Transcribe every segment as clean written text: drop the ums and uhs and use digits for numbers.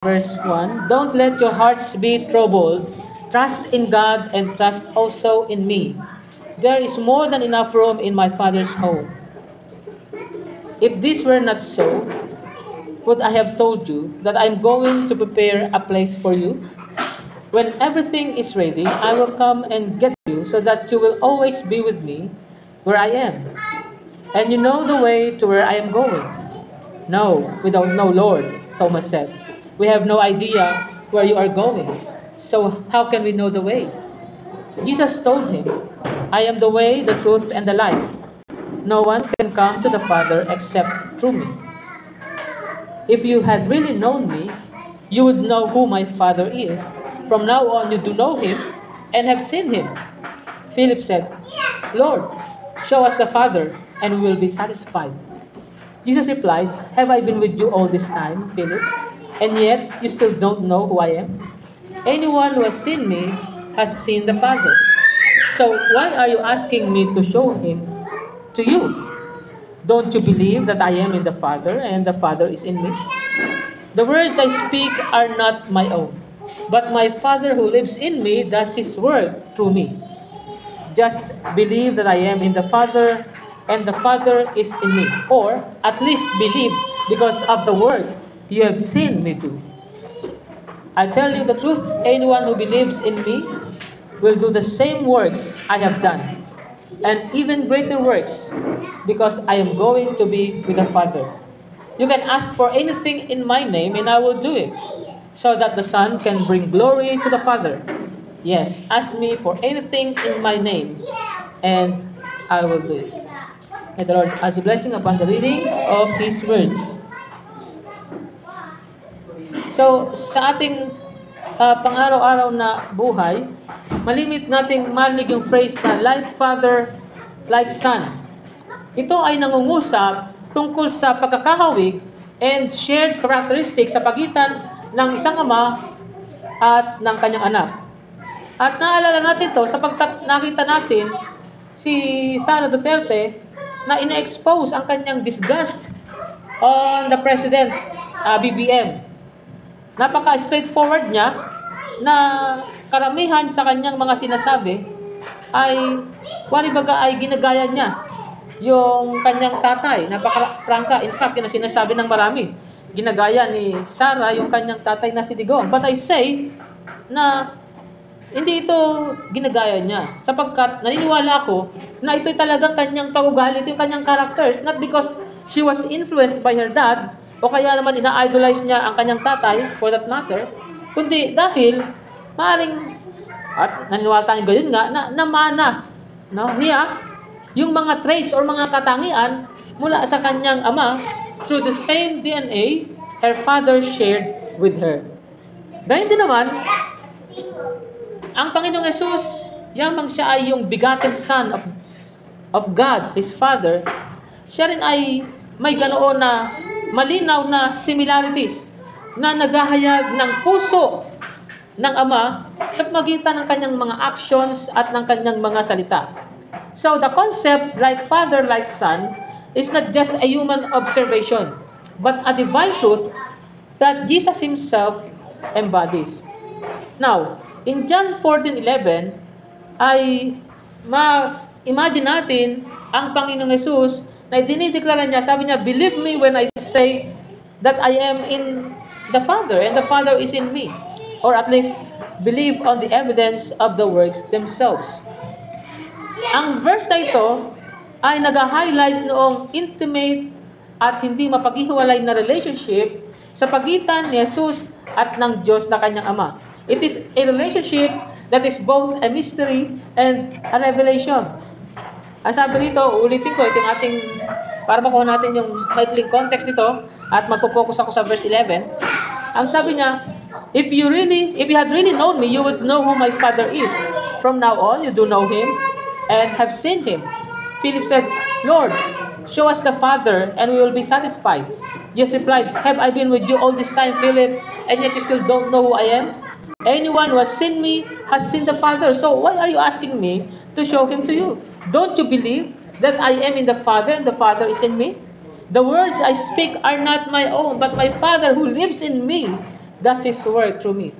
verse 1. Don't let your hearts be troubled. Trust in God and trust also in me. There is more than enough room in my Father's home. If this were not so, would I have told you that I'm going to prepare a place for you? When everything is ready, I will come and get you so that you will always be with me where I am. And you know the way to where I am going. No, we don't know, Lord, Thomas said. We have no idea where you are going. So how can we know the way? Jesus told him, I am the way, the truth, and the life. No one can come to the Father except through me. If you had really known me, you would know who my Father is. From now on, you do know him and have seen him. Philip said, Lord, show us the Father, and we will be satisfied. Jesus replied, have I been with you all this time, Philip? And yet you still don't know who I am? Anyone who has seen me has seen the Father. So why are you asking me to show him to you? Don't you believe that I am in the Father and the Father is in me? The words I speak are not my own, but my Father who lives in me does his work through me. Just believe that I am in the Father and the Father is in me. Or at least believe because of the work you have seen me do. I tell you the truth, anyone who believes in me will do the same works I have done, and even greater works, because I am going to be with the Father. You can ask for anything in my name, and I will do it, so that the Son can bring glory to the Father. Yes, ask me for anything in my name, and I will do it. May the Lord add a blessing upon the reading of His words. So, sa ating pang-araw-araw na buhay, malimit nating marinig yung phrase na like Father, like Son. Ito ay nangungusap tungkol sa pagkakahawig and shared characteristics sa pagitan ng isang ama at ng kanyang anak. At naalala natin ito sapagkat nakita natin si Sara Duterte na ina-expose ang kanyang disgust on the President, BBM. Napaka-straightforward niya na karamihan sa kanyang mga sinasabi ay waribaga ay ginagaya niya yung kanyang tatay. Napaka-prangka. In fact, yun ang sinasabi ng marami. Ginagaya ni Sara yung kanyang tatay na si Digong. But I say na hindi ito ginagaya niya. Sapagkat naniniwala ako na ito'y talagang kanyang pag-ugali, ito yung kanyang characters. Not because she was influenced by her dad, o kaya naman ina-idolize niya ang kanyang tatay, for that matter, kundi dahil maaaring, at naniniwala tayong gayon nga, na namana niya yung mga traits or mga katangian mula sa kanyang ama through the same DNA her father shared with her. Dahil din naman, ang Panginoong Yesus, yamang siya ay yung begotten Son of God, His Father, siya rin ay may ganoon na malinaw na similarities na naghahayag ng puso ng Ama sa pagitan ng kanyang mga actions at ng kanyang mga salita. So the concept like Father, like Son is not just a human observation, but a divine truth that Jesus Himself embodies. Now, in John 14:11 ay ma-imagine natin ang Panginoong Yesus na dinideklara niya, sabi niya, believe me when I say that I am in the Father and the Father is in me. Or at least, believe on the evidence of the works themselves. Ang verse na ito ay nag-highlight noong intimate at hindi mapaghihiwalay na relationship sa pagitan ni Jesus at ng Diyos na kanyang Ama. It is a relationship that is both a mystery and a revelation. Ang sabi dito, ulitin ko, ito yung ating, para makuha natin yung maikling context nito, at magpo-focus ako sa verse 11. Ang sabi niya, if you had really known me, you would know who my Father is. From now on, you do know Him and have seen Him. Philip said, Lord, show us the Father and we will be satisfied. Jesus replied, have I been with you all this time, Philip, and yet you still don't know who I am? Anyone who has seen me has seen the Father. So why are you asking me to show Him to you? Don't you believe that I am in the Father and the Father is in me? The words I speak are not my own, but my Father who lives in me does His work through me.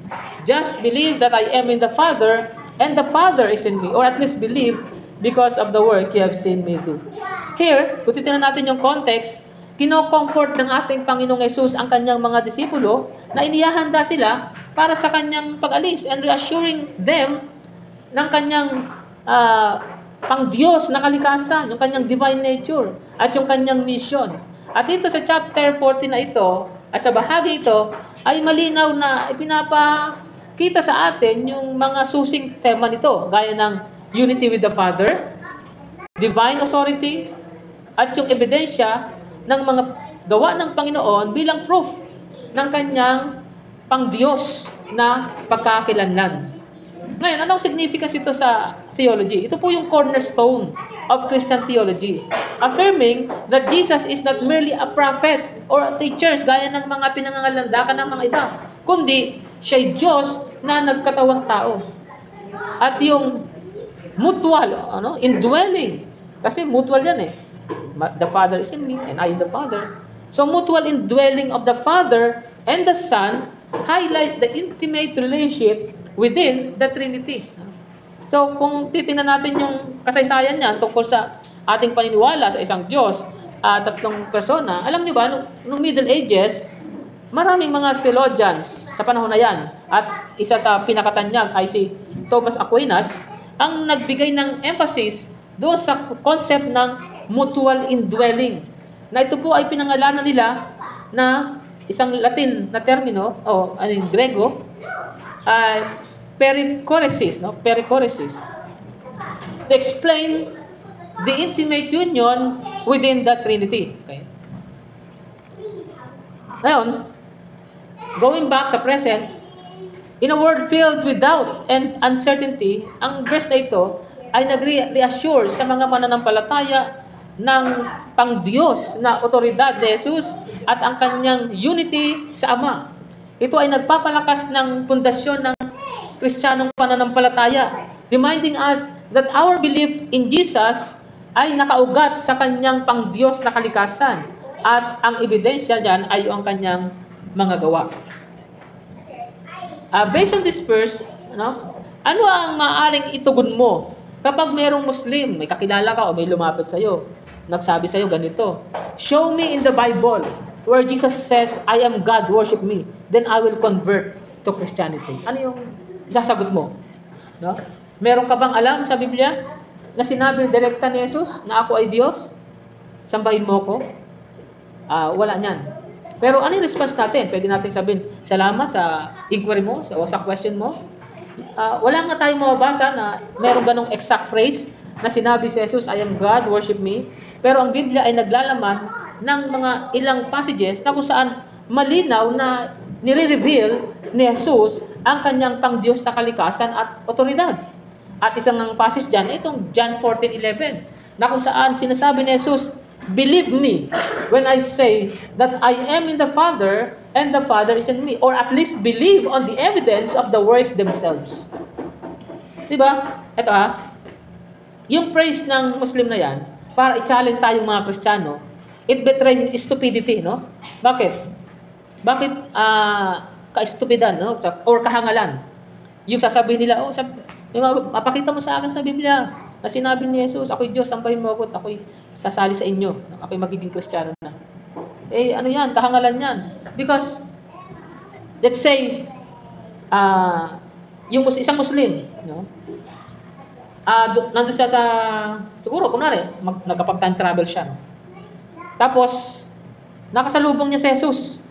Just believe that I am in the Father, and the Father is in me. Or at least believe because of the work you have seen me do. Here, kung titignan natin yung context, kino-comfort ng ating Panginoong Yesus ang kanyang mga disipulo na inihahanda sila para sa kanyang pag-alis and reassuring them ng kanyang pang-Diyos na kalikasan, yung kanyang divine nature at yung kanyang mission. At dito sa chapter 14 na ito, at sa bahagi ito, ay malinaw na ipinapakita sa atin yung mga susing tema nito, gaya ng unity with the Father, divine authority, at yung ebidensya ng mga gawa ng Panginoon bilang proof ng kanyang pang-Diyos na pagkakakilanlan. Ngayon, anong significance ito sa theology? Ito po yung cornerstone of Christian theology. Affirming that Jesus is not merely a prophet or a teacher, gaya ng mga pinangangalandakan ng mga iba, kundi siya'y Diyos na nagkatawang tao. At yung mutual, indwelling, kasi mutual yan eh. The Father is in me and I in the Father. So mutual indwelling of the Father and the Son highlights the intimate relationship within the Trinity. So kung titingnan natin yung kasaysayan niyan tungkol sa ating paniniwala sa isang Diyos at tatlong persona, alam niyo ba, nung Middle Ages, maraming mga theologians sa panahon na yan, at isa sa pinakatanyag ay si Thomas Aquinas, ang nagbigay ng emphasis doon sa concept ng mutual indwelling. Na ito po ay pinangalanan nila na isang Latin na termino, Grego, perichoresis, perichoresis. To explain the intimate union within the Trinity. Okay. Ngayon, going back sa present, in a world filled with doubt and uncertainty, ang verse na ito ay nag-reassure sa mga mananampalataya ng pang-Diyos na otoridad ni Jesus at ang kanyang unity sa Ama. Ito ay nagpapalakas ng pundasyon ng Kristiyanong pananampalataya, reminding us that our belief in Jesus ay nakaugat sa kanyang pang-Diyos na kalikasan at ang ebidensya diyan ay ang kanyang mga gawa. Based on this verse, ano ang maaaring itugon mo kapag mayroong Muslim, may kakilala ka o may lumapit sa iyo, nagsabi sa iyo ganito, show me in the Bible where Jesus says, I am God, worship me, then I will convert to Christianity. Ano yung sasagot mo? No? Meron ka bang alam sa Biblia na sinabi direkta ni Jesus na ako ay Diyos? Sambahin mo ko? Wala niyan. Pero ano yung response natin? Pwede natin sabihin, salamat sa inquiry mo, o sa question mo. Wala nga tayong mababasa na merong ganong exact phrase na sinabi si Jesus, I am God, worship me. Pero ang Biblia ay naglalaman ng mga ilang passages na kung saan malinaw na nire-reveal ni Jesus ang kanyang pang-Diyos na kalikasan at otoridad. At isang ng passage dyan, itong John 14:11, na kung saan sinasabi ni Jesus, believe me when I say that I am in the Father and the Father is in me. Or at least believe on the evidence of the works themselves. Diba? Ito yung praise ng Muslim na yan, para i-challenge tayong mga Kristiyano, it betrays stupidity, no? Bakit? Bakit ka-stupidan, no? Or kahangalan? Yung sasabihin nila, mapakita mo sa akin sa Biblia na sinabi ni Jesus, ako'y Diyos, sambahin mo ako at ako'y sasali sa inyo. Ako'y magiging Kristiyano na. Ano yan? Kahangalan yan. Because, let's say, yung isang Muslim, no? Nandun siya sa, siguro, kunwari, nagkapag-time travel siya. No? Tapos, nakasalubong niya si Jesus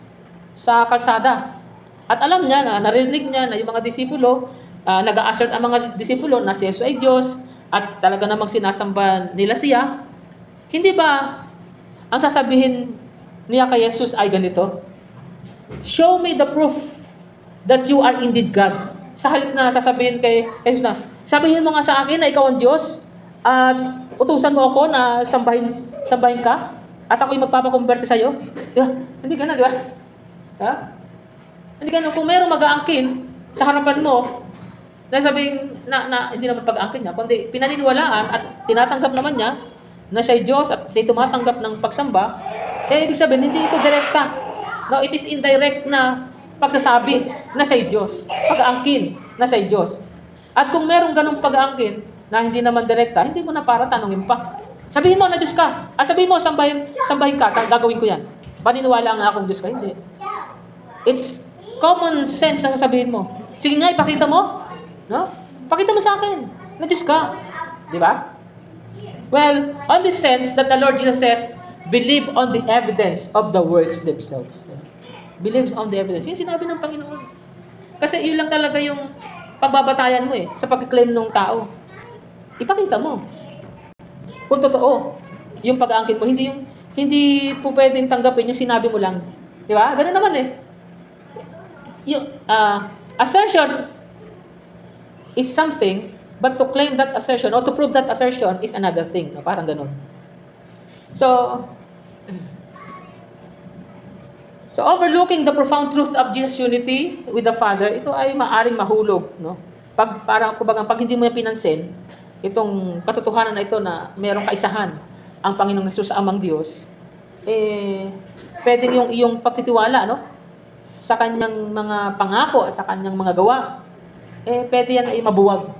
sa kalsada. At alam niya na, narinig niya na yung mga disipulo, nag-a-assert ang mga disipulo na si Jesus ay Diyos at talaga namang sinasamba nila siya. Hindi ba ang sasabihin niya kay Jesus ay ganito? Show me the proof that you are indeed God. Sa halip na sasabihin kay Jesus na, sabihin mo nga sa akin na ikaw ang Diyos at utusan mo ako na sambahin ka at ako'y magpapakonverte sa iyo. Diba? Hindi gano'n, di ba? Ha? Hindi gano'n. Kung mayroong mag-aangkin sa harapan mo, na sabihin na hindi naman pag-aangkin niya, kundi pinaniniwalaan at tinatanggap naman niya na siya'y Diyos at siya'y tumatanggap ng pagsamba, ibig sabihin, hindi ito direkta. No, it is indirect na pagsasabi na siya'y Diyos, pag-aangkin na siya'y Diyos. At kung merong ganung pag-aangkin na hindi naman direkta, hindi mo na para tanungin pa. Sabihin mo na Diyos ka. At sabihin mo, sambahin ka, gagawin ko yan. Paniniwala nga akong Diyos ka. Hindi. It's common sense na sasabihin mo. Sige nga, ipakita mo. No? Pakita mo sa akin na Diyos ka. Di ba? Well, on the sense that the Lord Jesus says, believe on the evidence of the words themselves. Believes on the evidence. Yung sinabi ng Panginoon. Kasi yun lang talaga yung pagbabatayan mo sa pag-claim ng tao. Ipakita mo. Kung totoo, yung pag-aangkin mo, hindi po pwedeng tanggapin yung sinabi mo lang. Di ba? Ganun naman Yung assertion is something, but to claim that assertion or to prove that assertion is another thing. No? Parang ganun. So overlooking the profound truth of Jesus' unity with the Father, ito ay maaring mahulog, no? Pag hindi mo yan pinansin, itong katotohanan na ito na mayroong kaisahan ang Panginoong Hesus sa Amang Diyos, pwedeng yung iyong pagtitiwala, no? Sa kanyang mga pangako at sa kanyang mga gawa, pwede yan ay mabuwag.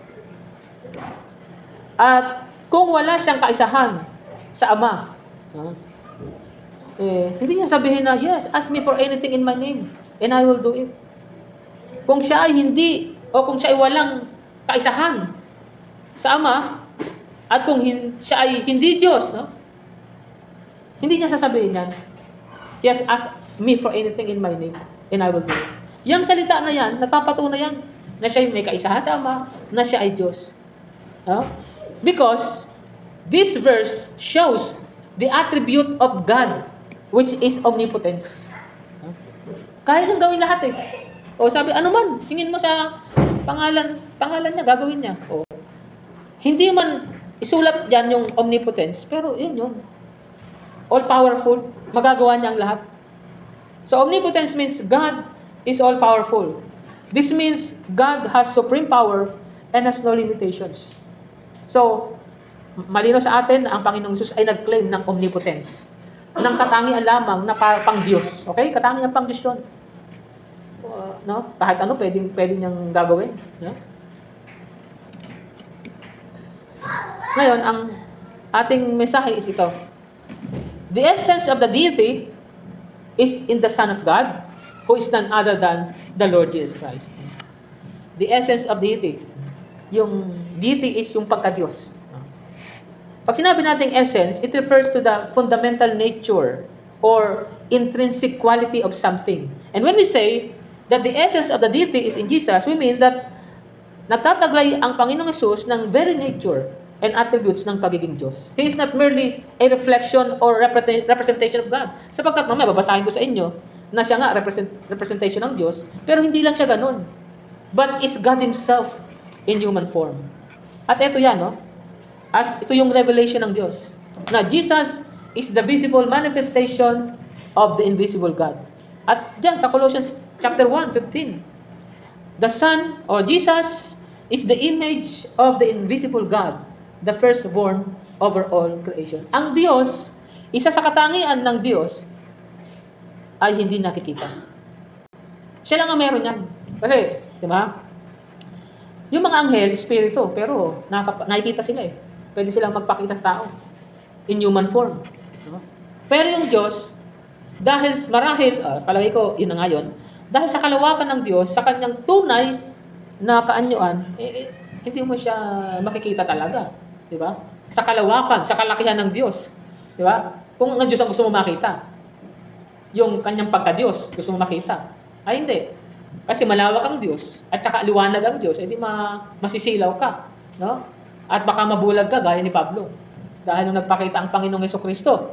At kung wala siyang kaisahan sa Ama, hindi niya sabihin na, yes, ask me for anything in my name, and I will do it. Kung siya ay hindi, o kung siya ay walang kaisahan sa Ama, at kung siya ay hindi Diyos, no? Hindi niya sasabihin yan, yes, ask me for anything in my name, and I will do it. Yang salita na yan, nagpapatunay yan, na siya ay may kaisahan sa Ama, na siya ay Diyos. No? Because this verse shows the attribute of God, which is omnipotence. Kaya niyang gawin lahat O sabi, ano man, tingin mo sa pangalan niya, gagawin niya. O, hindi man isulat dyan yung omnipotence, pero yun. All-powerful, magagawa niya ang lahat. So omnipotence means God is all-powerful. This means God has supreme power and has no limitations. So, malino sa atin na ang Panginoong Hesus ay nag-claim ng omnipotence. Ng katangian lamang na pang Diyos. Okay? Katangian pang Diyos yun. No? Kahit ano, pwede niyang gagawin. No? Ngayon, ang ating mensahe is ito. The essence of the deity is in the Son of God, who is none other than the Lord Jesus Christ. The essence of deity. Yung deity is yung pagka-Diyos. Pag sinabi nating essence, it refers to the fundamental nature or intrinsic quality of something. And when we say that the essence of the deity is in Jesus, we mean that nagtataglay ang Panginoong Hesus ng very nature and attributes ng pagiging Diyos. He is not merely a reflection or representation of God. Sapagkat mamaya babasahin ko sa inyo na siya nga representation ng Diyos, pero hindi lang siya ganun. But is God Himself in human form. At ito yan, no? Ito yung revelation ng Diyos. Na Jesus is the visible manifestation of the invisible God. At dyan, sa Colossians chapter 1:15, the Son, or Jesus, is the image of the invisible God, the firstborn over all creation. Ang Diyos, isa sa katangian ng Diyos, ay hindi nakikita. Siya lang ang meron yan. Kasi, di ba? Yung mga anghel, espiritu, pero nakikita sila Pwede silang magpakita sa tao in human form. No? Pero yung Diyos, dahil marahil, palagay ko, yun na nga yun, dahil sa kalawakan ng Diyos, sa kanyang tunay na kaanyuan, hindi mo siya makikita talaga. Di ba? Sa kalawakan, sa kalakihan ng Diyos. Di ba? Kung ang Diyos ang gusto mo makita, yung kanyang pagka-Diyos, gusto mo makita. Ay, hindi. Kasi malawak ang Diyos, at saka liwanag ang Diyos, hindi masisilaw ka. No? At baka mabulag ka, gaya ni Pablo. Dahil nung nagpakita ang Panginoong Jesucristo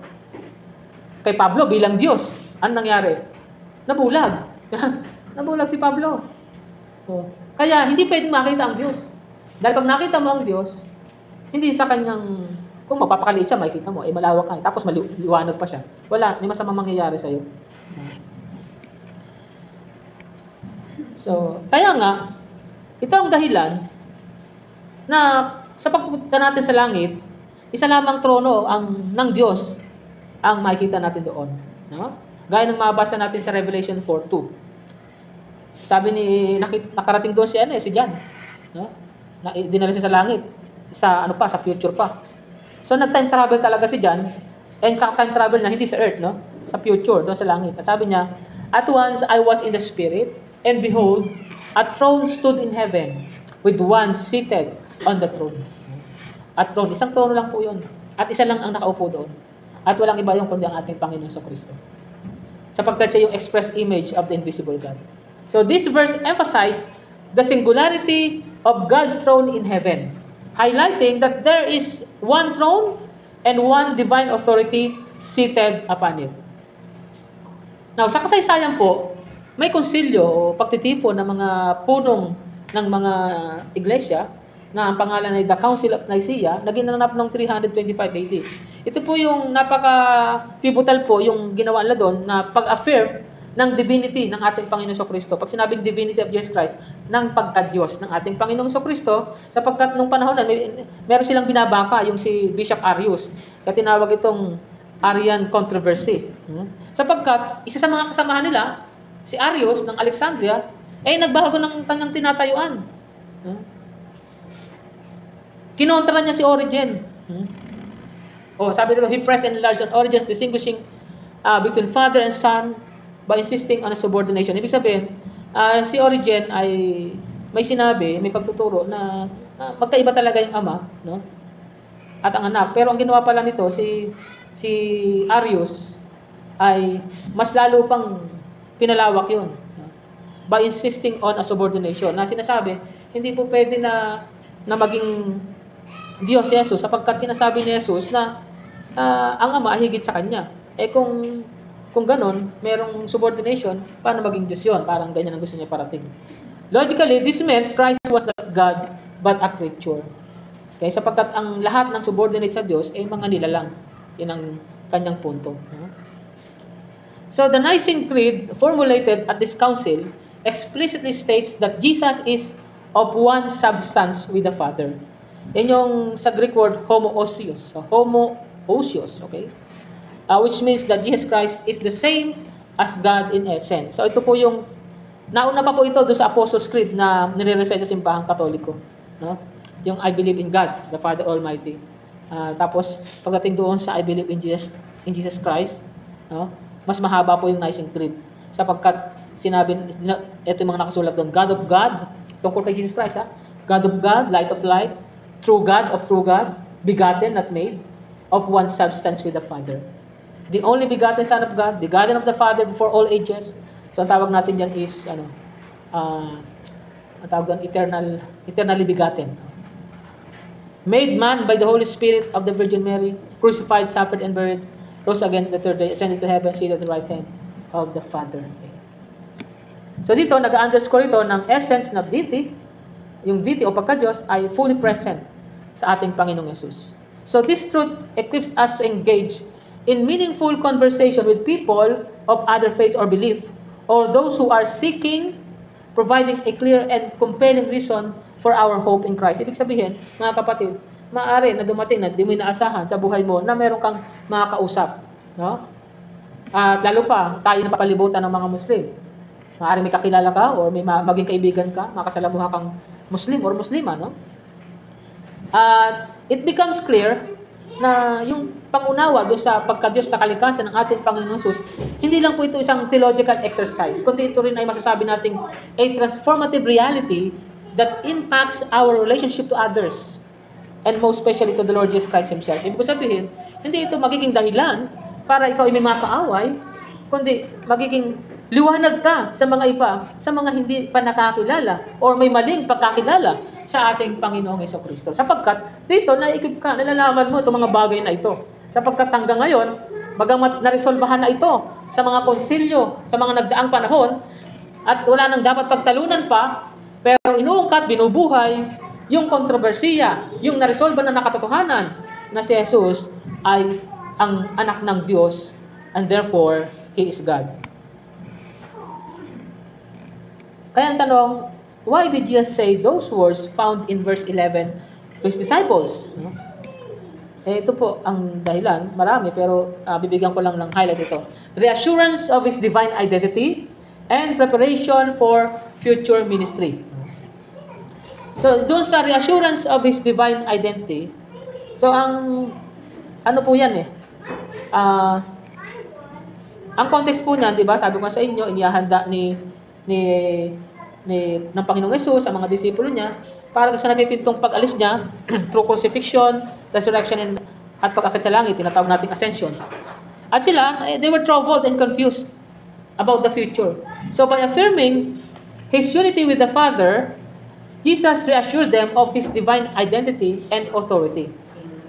kay Pablo bilang Diyos, ano nangyari? Nabulag. Nabulag si Pablo. Kaya, hindi pwedeng makita ang Diyos. Dahil pag nakita mo ang Diyos, hindi sa kanyang, kung mapapakaliit siya, makikita mo, malawak ka. Tapos maliwanag pa siya. Wala, hindi masamang mangyayari sa'yo. So, kaya nga, ito ang dahilan na sa pagpunta natin sa langit, isa lamang trono ng Diyos ang makikita natin doon. No? Gaya ng mabasa natin sa Revelation 4:2. Sabi ni, nakarating doon si, si John. No? Dinala siya sa langit. Sa future pa. So, nag-time travel talaga si John. And sa time travel na, hindi sa earth, no? Sa future, doon sa langit. At sabi niya, "At once I was in the spirit, and behold, a throne stood in heaven, with one seated on the throne." At throne, isang trono lang po yun. At isa lang ang nakaupo doon. At walang iba yung kundi ang ating Panginoon sa Kristo. Sapagkat siya yung express image of the invisible God. So this verse emphasizes the singularity of God's throne in heaven, highlighting that there is one throne and one divine authority seated upon it. Now, sa kasaysayan po, may konsilyo o pagtitipon ng mga punong ng mga iglesia na ang pangalan ay the Council of Nicaea na ginanap noong 325 AD. Ito po yung napaka-pivotal po yung ginawa nila doon na pag-affirm ng divinity ng ating Panginoon Kristo. Pag sinabing divinity of Jesus Christ, ng pagka-Diyos ng ating Panginoon Kristo, sapagkat nung panahon na meron silang binabaka, yung si Bishop Arius. Kaya tinawag itong Arian controversy. Sapagkat isa sa mga kasamahan nila, si Arius ng Alexandria, ay nagbago ng kanyang tinatayuan. Kinontra niya si Origen. Sabi nila, he pressed and enlarged on Origen's distinguishing between Father and Son by insisting on a subordination. Ibig sabihin, si Origen ay may sinabi, may pagtuturo na magkaiba talaga yung ama, no? At ang anak. Pero ang ginawa pala nito, si Arius ay mas lalo pang pinalawak yun. No? By insisting on a subordination. Na sinasabi, hindi po pwede na maging Diyos si Jesus sapagkat sinasabi ni Jesus na ang ama ay higit sa kanya. Kung ganon, merong subordination, paano maging Diyos yun? Parang ganyan ang gusto niya parating. Logically, this meant Christ was not God, but a creature. Okay, sapagkat ang lahat ng subordinate sa Diyos ay mga nilalang. Yan ang kanyang punto. So, the Nicene Creed, formulated at this council, explicitly states that Jesus is of one substance with the Father. Yan yung sa Greek word, homoousios. So, homoousios, okay? Which means that Jesus Christ is the same as God in essence. So ito po yung, nauna pa po ito doon sa Apostles' Creed na nire-recite sa simbahang Katoliko. No? Yung I believe in God, the Father Almighty. Tapos, pagdating doon sa I believe in Jesus Christ, no? Mas mahaba po yung Nicene Creed. Sapagkat sinabi, ito yung mga nakasulat doon, God of God, tungkol kay Jesus Christ, God of God, light of light, true God of true God, begotten, not made, of one substance with the Father. The only begotten Son of God, begotten of the Father before all ages. So, ang tawag natin dyan is, ang tawag doon, eternally begotten. Made man by the Holy Spirit of the Virgin Mary, crucified, suffered, and buried, rose again the third day, ascended to heaven, seated at the right hand of the Father. So, dito, nag-underscore ito ng essence ng deity, yung deity o pagka-Diyos ay fully present sa ating Panginoong Yesus. So, this truth equips us to engage in meaningful conversation with people of other faiths or belief, or those who are seeking, providing a clear and compelling reason for our hope in Christ. Ibig sabihin, mga kapatid, maaari na dumating na di mo inaasahan sa buhay mo na meron kang makakausap. No? At lalo pa, tayo na papalibutan ng mga Muslim. Maaari may kakilala ka o may maging kaibigan ka, makasalamuha kang Muslim or Muslima. No? It becomes clear na yung pangunawa doon sa pagka-Diyos na kalikasan ng ating Panginoong Jesus, hindi lang po ito isang theological exercise, kundi ito rin ay masasabi nating a transformative reality that impacts our relationship to others, and most especially to the Lord Jesus Christ Himself. Ibig sabihin, hindi ito magiging dahilan para ikaw ay may mga kaaway, kundi magiging liwanag ka sa mga iba, sa mga hindi pa nakakilala or may maling pagkakilala sa ating Panginoong Jesucristo. Sapagkat dito naikip ka, nalalaman mo itong mga bagay na ito. Sapagkat hanggang ngayon, bagamat naresolbahan na ito sa mga konsilyo, sa mga nagdaang panahon, at wala nang dapat pagtalunan pa, pero inuungkat, binubuhay, yung kontrobersiya, yung naresolba na nakatotohanan na si Jesus ay ang anak ng Diyos and therefore, He is God. Kaya ang tanong, why did Jesus say those words found in verse 11 to His disciples? Ito po ang dahilan, marami, pero bibigyan ko lang ng highlight ito. Reassurance of His divine identity and preparation for future ministry. So, doon sa reassurance of His divine identity, so ano po yan eh, ang context po niyan, di ba, sabi ko sa inyo, inihahanda ng Panginoong Yesus sa mga disipulo niya para sa napipintong pag-alis niya through crucifixion, resurrection, at pag-akit sa langit, tinatawag nating ascension. At sila, they were troubled and confused about the future. So by affirming His unity with the Father, Jesus reassured them of His divine identity and authority,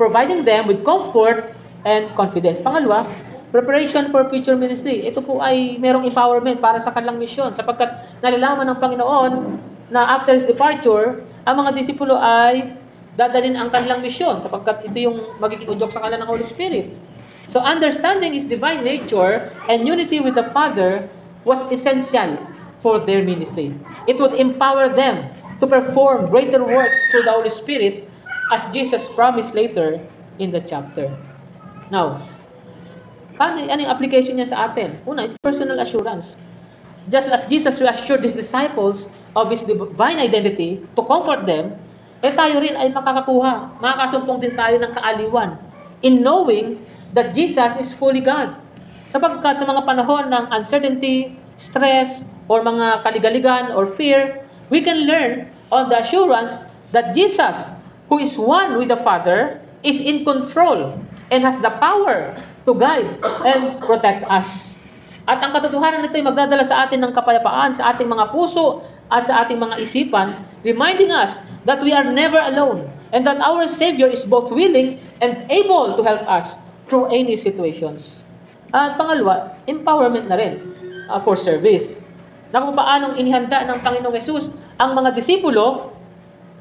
providing them with comfort and confidence. Pangalawa, preparation for future ministry. Ito po ay merong empowerment para sa kanilang misyon sapagkat nalalaman ng Panginoon na after His departure, ang mga disipulo ay dadalhin ang kanilang misyon sapagkat ito yung magiging udyok sa kanila ng Holy Spirit. So understanding His divine nature and unity with the Father was essential for their ministry. It would empower them to perform greater works through the Holy Spirit as Jesus promised later in the chapter. Now, ano yung application niya sa atin? Una, personal assurance. Just as Jesus reassured His disciples of His divine identity to comfort them, tayo rin ay makakasumpong din tayo ng kaaliwan in knowing that Jesus is fully God. Sapagkat sa mga panahon ng uncertainty, stress, or mga kaligaligan or fear, we can learn on the assurance that Jesus, who is one with the Father, is in control and has the power to guide and protect us. At ang katotohanan nito ay magdadala sa atin ng kapayapaan sa ating mga puso at sa ating mga isipan, reminding us that we are never alone and that our Savior is both willing and able to help us through any situations. At pangalawa, empowerment na rin for service. Na kung paanong inihanda ng Panginoong Yesus ang mga disipulo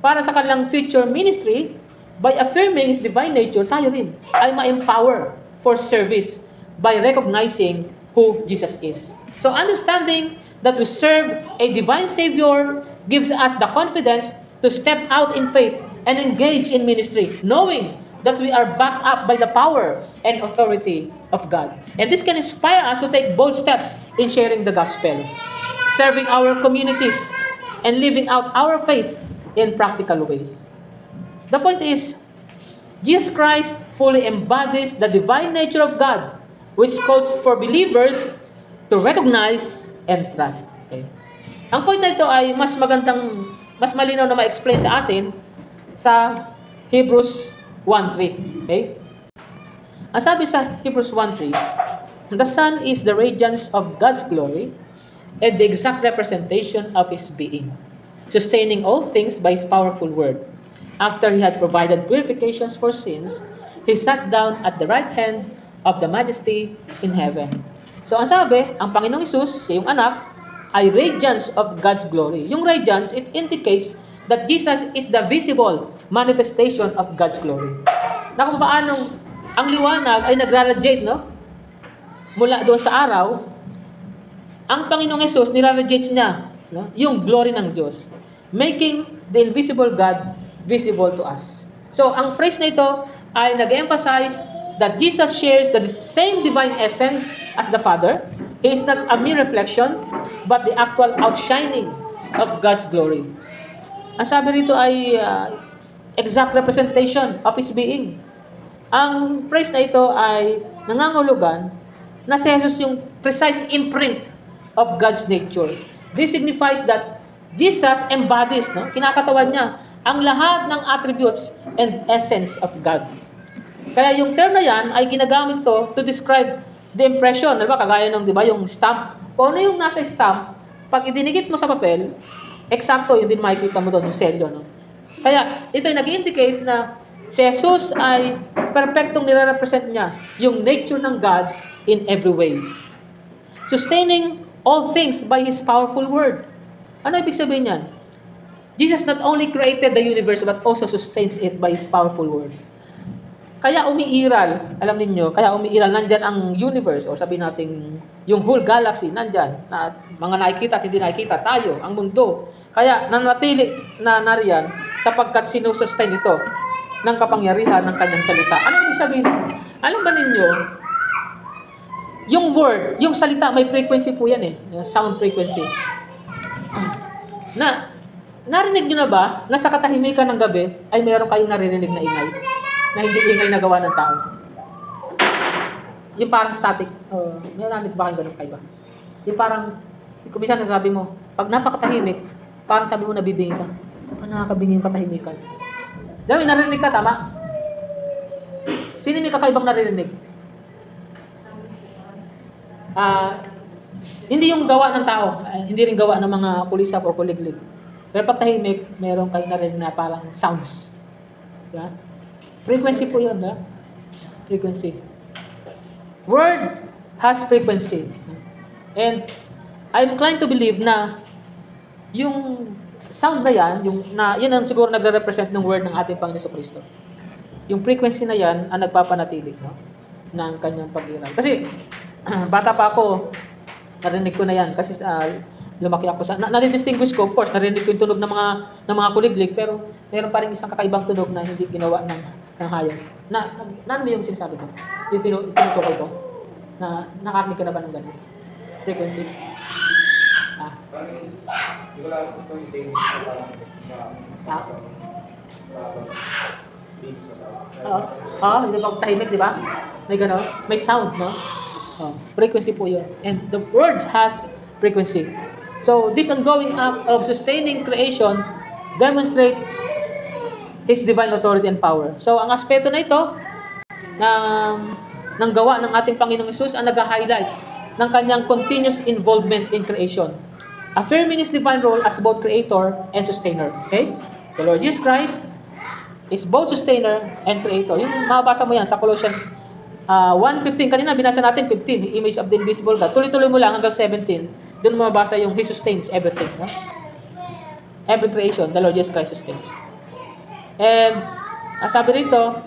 para sa kanilang future ministry, by affirming His divine nature, tayo rin ay ma-empower for service by recognizing who Jesus is. So understanding that we serve a divine Savior gives us the confidence to step out in faith and engage in ministry, knowing that we are backed up by the power and authority of God. And this can inspire us to take bold steps in sharing the gospel, serving our communities, and living out our faith in practical ways. The point is, Jesus Christ fully embodies the divine nature of God, which calls for believers to recognize and trust. Okay? Ang point na ito ay mas malinaw na ma-explain sa atin sa Hebrews 1:3. Okay? Ang sabi sa Hebrews 1:3, the Son is the radiance of God's glory and the exact representation of His being, sustaining all things by His powerful word. After He had provided purifications for sins, He sat down at the right hand of the Majesty in heaven. So ang sabi, ang Panginoong Hesus, siya yung anak, ay radiance of God's glory. Yung radiance, it indicates that Jesus is the visible manifestation of God's glory. Na kung paanong ang liwanag ay nagra-radiate, no? Mula doon sa araw, ang Panginoong Hesus, nira-radiate niya, no? Yung glory ng Diyos, making the invisible God visible to us. So, ang phrase na ito ay nag-emphasize that Jesus shares the same divine essence as the Father. He is not a mere reflection, but the actual outshining of God's glory. Ang sabi rito ay exact representation of His being. Ang phrase na ito ay nangangahulugan na si Jesus yung precise imprint of God's nature. This signifies that Jesus embodies, no? Kinakatawan niya ang lahat ng attributes and essence of God. Kaya yung term na yan ay ginagamit to describe the impression. Diba? Kagaya ng, diba, yung stamp. Kung ano yung nasa stamp, pag idinikit mo sa papel, eksakto, yun din makikita mo doon, yung selyo. No? Kaya ito ay nag-indicate na si Jesus ay perfectong nire-represent niya yung nature ng God in every way. Sustaining all things by His powerful word. Ano ibig sabihin yan? Jesus not only created the universe but also sustains it by His powerful word. Kaya umiiral, alam niyo, kaya umiiral, nandyan ang universe, o sabihin natin, yung whole galaxy, nandyan, na mga nakikita at hindi nakikita, tayo, ang mundo. Kaya nanatili na nariyan sapagkat sinusustain ito ng kapangyarihan ng kanyang salita. Ano ibig sabihin? Alam ba ninyo, yung word, yung salita, may frequency po yan eh. Sound frequency. Narinig nyo na ba na sa katahimikan ng gabi ay meron kayong naririnig na ingay? Na hindi ingay na gawa ng tao. Yung parang static. May narinig ba kayong ganun kayo ba? Yung parang, kung minsan nasabi mo, pag napakatahimik, parang sabi mo nabibingi ka. Nakakabingi yung katahimikan. Dami, narinig ka, tama? Sino may kakaibang naririnig? Hindi yung gawa ng tao, hindi rin gawa ng mga pulisap o kuliglig. Pero pag tahimik, meron kayo narinig na parang sounds. Yeah? Frequency po yun, ha? Frequency. Word has frequency. And I'm inclined to believe na yung sound na yan, yun ang siguro nagre-represent ng word ng ating Panginoon Jesucristo. Yung frequency na yan ang nagpapanatili, no? Ng kanyang pag-iral. Kasi bata pa ako, narinig ko na yan kasi lumaki ako sa nadi-distinguish ko, of course, narinig ko yung tunog ng mga kuliglig, pero meron pa rin isang kakaibang tunog na hindi ginawa ng hayop. Naan mo yung sinasabi ko? Yung tinutukoy ko? Nakarinig ka na ba ng ganun? Frequency? Hindi ba tahimik, di ba? May gano'n? May sound, no? Frequency po yun. And the word has frequency. So, this ongoing act of sustaining creation demonstrate His divine authority and power. So, ang aspeto na ito ng gawa ng ating Panginoong Hesus ang nag-highlight ng kanyang continuous involvement in creation, affirming His divine role as both creator and sustainer. Okay? The Lord Jesus Christ is both sustainer and creator. Yung mabasa mo yan sa Colossians 1:15. Kanina binasa natin 15, image of the invisible God. Tuloy-tuloy mo lang hanggang 17. Doon mo mabasa yung He sustains everything. No? Every creation, the Lord Jesus Christ sustains. And sabi rito,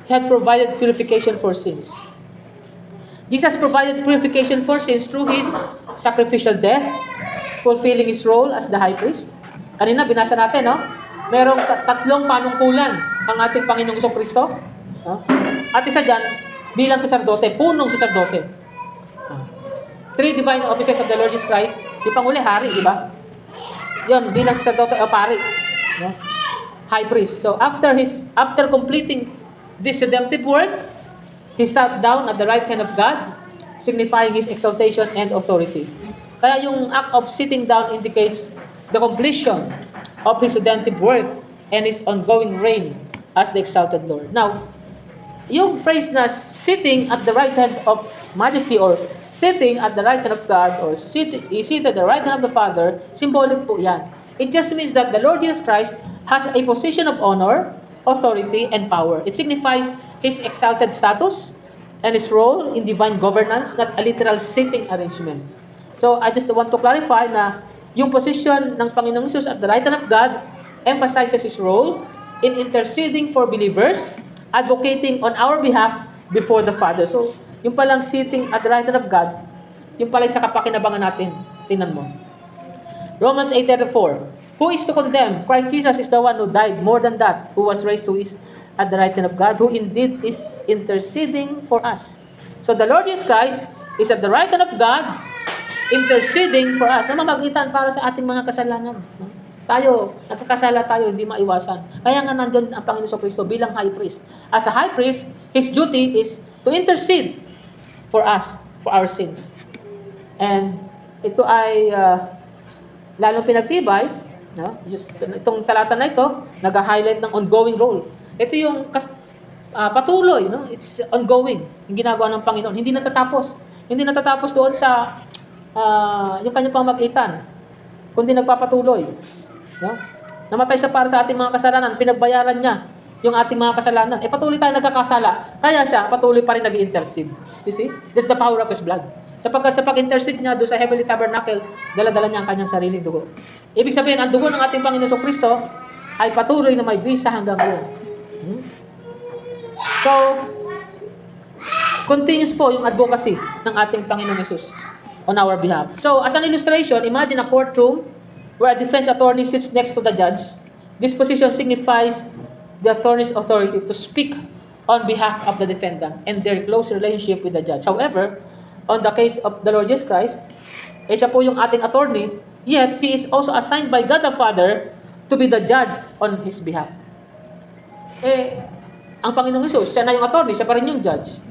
He had provided purification for sins. Jesus provided purification for sins through His sacrificial death, fulfilling His role as the high priest. Kanina binasa natin, no? Merong tatlong panungkulan ang ating Panginoong Jesucristo. No? At isa dyan, bilang saserdote, punong saserdote. Three divine offices of the Lord Jesus Christ. Di panguli, hari, di ba? Yun, bilang saserdote o pari. No? High priest. So, after completing this redemptive work, He sat down at the right hand of God, signifying His exaltation and authority. Kaya yung act of sitting down indicates the completion of His redemptive work and His ongoing reign as the exalted Lord. Now, yung phrase na sitting at the right hand of majesty or sitting at the right hand of God or seated at the right hand of the Father, symbolic po yan. It just means that the Lord Jesus Christ has a position of honor, authority, and power. It signifies His exalted status and His role in divine governance, not a literal sitting arrangement. So, I just want to clarify na yung position ng Panginoong Hesus at the right hand of God emphasizes His role in interceding for believers, advocating on our behalf before the Father. So, yung palang sitting at the right hand of God, yung pala sa kapakinabangan natin. Tingnan mo. Romans 8:34. Who is to condemn? Christ Jesus is the one who died, more than that, who was raised to is at the right hand of God, who indeed is interceding for us. So, the Lord Jesus Christ is at the right hand of God, interceding for us. Namamagitan para sa ating mga kasalanan. Tayo, nagkakasala tayo, hindi maiwasan. Kaya nga nandun ang Panginoon Jesucristo bilang high priest. As a high priest, His duty is to intercede for us, for our sins. And ito ay lalong pinagtibay, no? Itong talata na ito, nag-highlight ng ongoing role. Ito yung patuloy, no? It's ongoing, yung ginagawa ng Panginoon. Hindi natatapos. Hindi natatapos doon sa yung kanyang pamagitan, kundi nagpapatuloy. No? Namatay siya para sa ating mga kasalanan, pinagbayaran niya yung ating mga kasalanan. Patuloy tayo nagkakasala, kaya siya patuloy pa rin nag-intercede. You see? That's the power of His blood. Sapagkat sa pag-intercede niya doon sa Heavenly Tabernacle, dala-dala niya ang kanyang sariling dugo. Ibig sabihin, ang dugo ng ating Panginoon Jesucristo ay patuloy na may bisa hanggang ngayon. So, continuous po yung advocacy ng ating Panginoon Jesus on our behalf. So, as an illustration, imagine a courtroom where a defense attorney sits next to the judge. This position signifies the attorney's authority to speak on behalf of the defendant and their close relationship with the judge. However, on the case of the Lord Jesus Christ, siya po yung ating attorney, yet He is also assigned by God the Father to be the judge on His behalf. Ang Panginoong Hesus, siya na yung attorney, siya pa rin yung judge.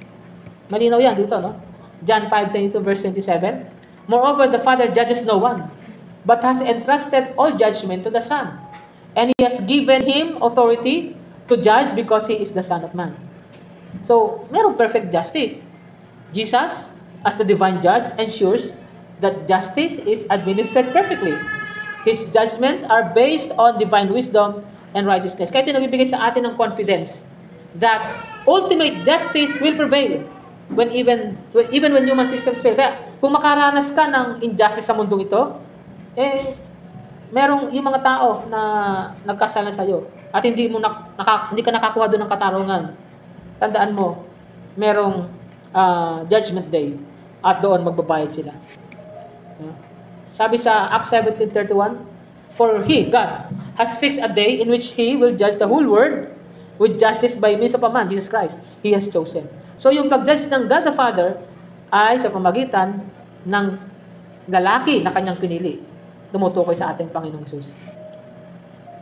Malinaw yan dito, no? John 5:22 verse 27. Moreover, the Father judges no one, but has entrusted all judgment to the Son. And He has given Him authority to judge because He is the Son of Man. So, merong perfect justice. Jesus, as the divine judge, ensures that justice is administered perfectly. His judgments are based on divine wisdom and righteousness. Kaya ito nagbibigay sa atin ng confidence that ultimate justice will prevail even when human systems fail. Kaya kung makaranas ka ng injustice sa mundong ito, merong yung mga tao na nagkasala sa iyo at hindi ka nakakuha doon ng katarungan. Tandaan mo, merong judgment day at doon magbabayad sila. Sabi sa Acts 17:31, for He, God, has fixed a day in which He will judge the whole world with justice by means of a man, Jesus Christ, He has chosen. So yung pag-judge ng God the Father ay sa pamagitan ng lalaki na kanyang pinili. Tumutukoy sa ating Panginoong Hesus.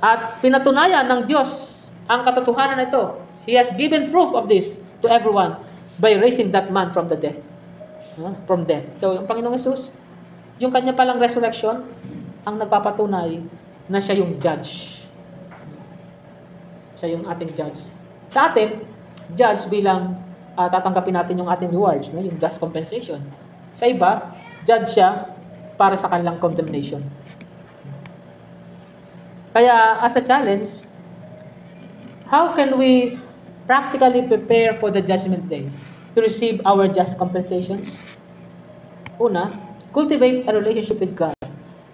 At pinatunayan ng Diyos ang katotohanan na ito. He has given proof of this to everyone by raising that man from the death. From death. So yung Panginoong Hesus, yung kanya palang resurrection, ang nagpapatunay na siya yung judge. Siya yung ating judge. Sa atin, judge bilang tatanggapin natin yung ating rewards, yung just compensation. Sa iba, judge siya para sa kanilang condemnation. Kaya, as a challenge, how can we practically prepare for the judgment day to receive our just compensations? Una, cultivate a relationship with God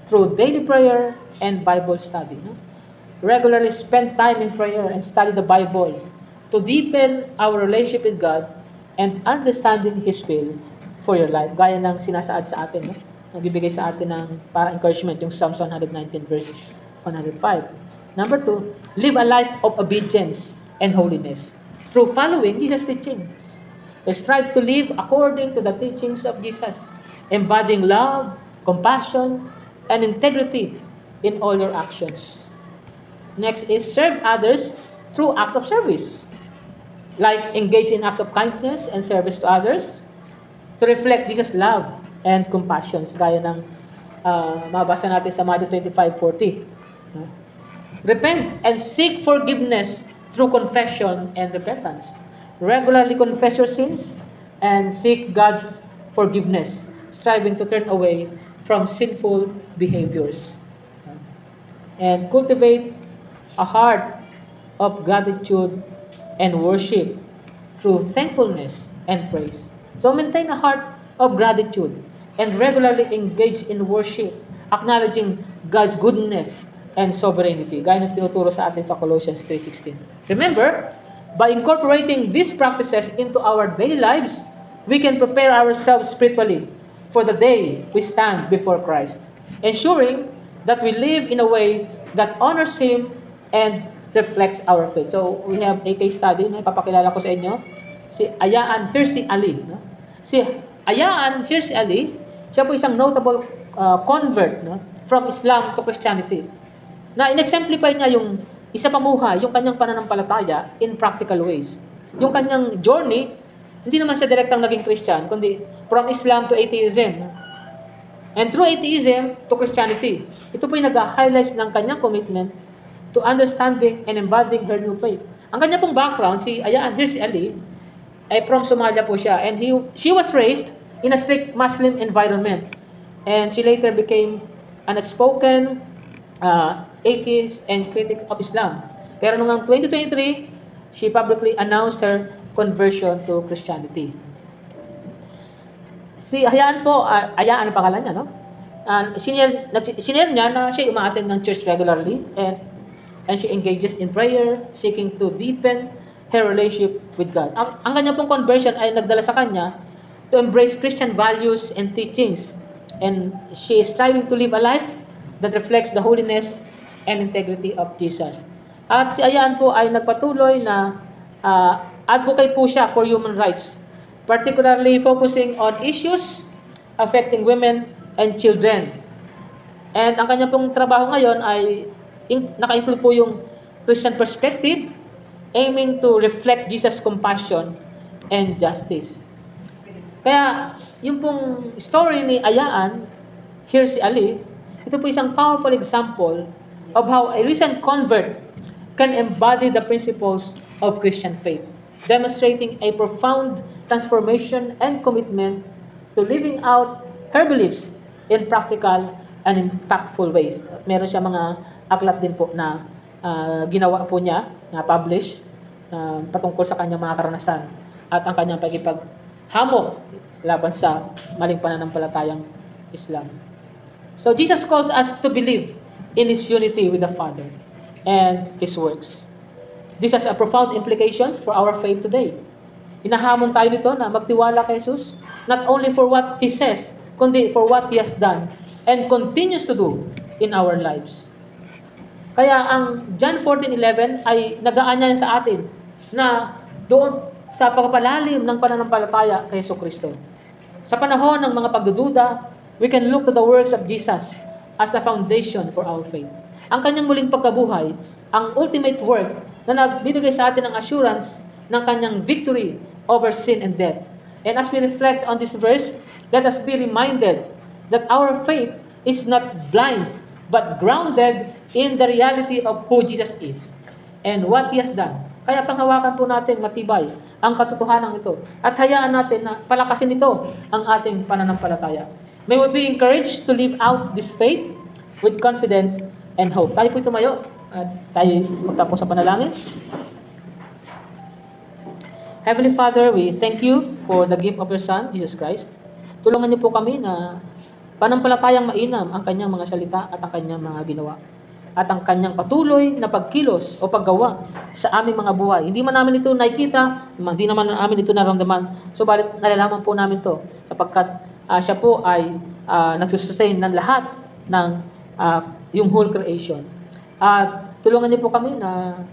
through daily prayer and Bible study. Regularly spend time in prayer and study the Bible to deepen our relationship with God and understanding His will for your life. Gaya ng sinasaad sa atin, nagbibigay sa atin ng para encouragement, yung Psalms 119 verse 105. Number 2, live a life of obedience and holiness through following Jesus' teachings. Strive to live according to the teachings of Jesus, embodying love, compassion, and integrity in all your actions. Next is serve others through acts of service, like engage in acts of kindness and service to others to reflect Jesus' love and compassion. Gaya ng mabasa natin sa Matthew 25:40. Repent and seek forgiveness through confession and repentance. Regularly confess your sins and seek God's forgiveness, striving to turn away from sinful behaviors. And cultivate a heart of gratitude and worship through thankfulness and praise. So maintain a heart of gratitude and regularly engage in worship, acknowledging God's goodness and sovereignty, gaya ng tinuturo sa atin sa Colossians 3:16. Remember, by incorporating these practices into our daily lives, we can prepare ourselves spiritually for the day we stand before Christ, ensuring that we live in a way that honors Him and reflects our faith. So, we have a case study na ipapakilala ko sa inyo. Si Ayaan Hirsi Ali. Si Ayaan Hirsi Ali, siya po isang notable convert from Islam to Christianity. Na in-exemplify niya yung isa pamuhay, yung kanyang pananampalataya in practical ways. Yung kanyang journey, hindi naman siya direktang naging Christian, kundi from Islam to atheism. And through atheism to Christianity. Ito po yung nag-highlight ng kanyang commitment to understanding and embodying her new faith. Ang kanya pong background, si Ayaan Hirsi Ali, ay from Somalia po siya. And she was raised in a strict Muslim environment. And she later became an outspoken atheist and critic of Islam. Pero noong 2023, she publicly announced her conversion to Christianity. Si Ayaan po, Ayaan ang pangalan niya, no? Sinare niya na siya umaattend ng church regularly and she engages in prayer, seeking to deepen her relationship with God. Ang kanya pong conversion ay nagdala sa kanya to embrace Christian values and teachings. And she is striving to live a life that reflects the holiness and integrity of Jesus. At si Ayaan po ay nagpatuloy na advocate po siya for human rights particularly focusing on issues affecting women and children. And ang kanya pong trabaho ngayon ay naka-include po yung Christian perspective, aiming to reflect Jesus' compassion and justice. Kaya, yung pong story ni Ayaan, here si Ali, ito po isang powerful example of how a recent convert can embody the principles of Christian faith, demonstrating a profound transformation and commitment to living out her beliefs in practical and impactful ways. Meron siya mga aklat din po na ginawa po niya, na publish, patungkol sa kanyang mga karanasan at ang kanyang pagkipaghamok laban sa maling pananampalatayang Islam. So Jesus calls us to believe in His unity with the Father and His works. This has a profound implications for our faith today. Hinahamon tayo nito na magtiwala kay Jesus, not only for what He says, kundi for what He has done and continues to do in our lives. Kaya ang John 14:11 ay nag-aanyaya sa atin na doon sa pagpapalalim ng pananampalataya kay Jesucristo. Sa panahon ng mga pagdududa, we can look to the works of Jesus as a foundation for our faith. Ang kanyang muling pagkabuhay, ang ultimate work na nagbibigay sa atin ng assurance ng kanyang victory over sin and death. And as we reflect on this verse, let us be reminded that our faith is not blind, but grounded in the reality of who Jesus is and what He has done. Kaya panghawakan po natin matibay ang katotohanan ito at hayaan natin na palakasin ito ang ating pananampalataya. May we be encouraged to live out this faith with confidence and hope. Tayo po tumayo at tayo magtapos sa panalangin. Heavenly Father, we thank You for the gift of Your Son, Jesus Christ. Tulungan Niyo po kami na panampalatayang mainam ang Kanyang mga salita at ang Kanyang mga ginawa. At ang Kanyang patuloy na pagkilos o paggawa sa aming mga buhay. Hindi man namin ito nakikita, hindi naman namin ito naramdaman, subalit nalalaman po namin ito sapagkat siya po ay nagsusustain ng lahat ng yung whole creation. At tulungan Niyo po kami na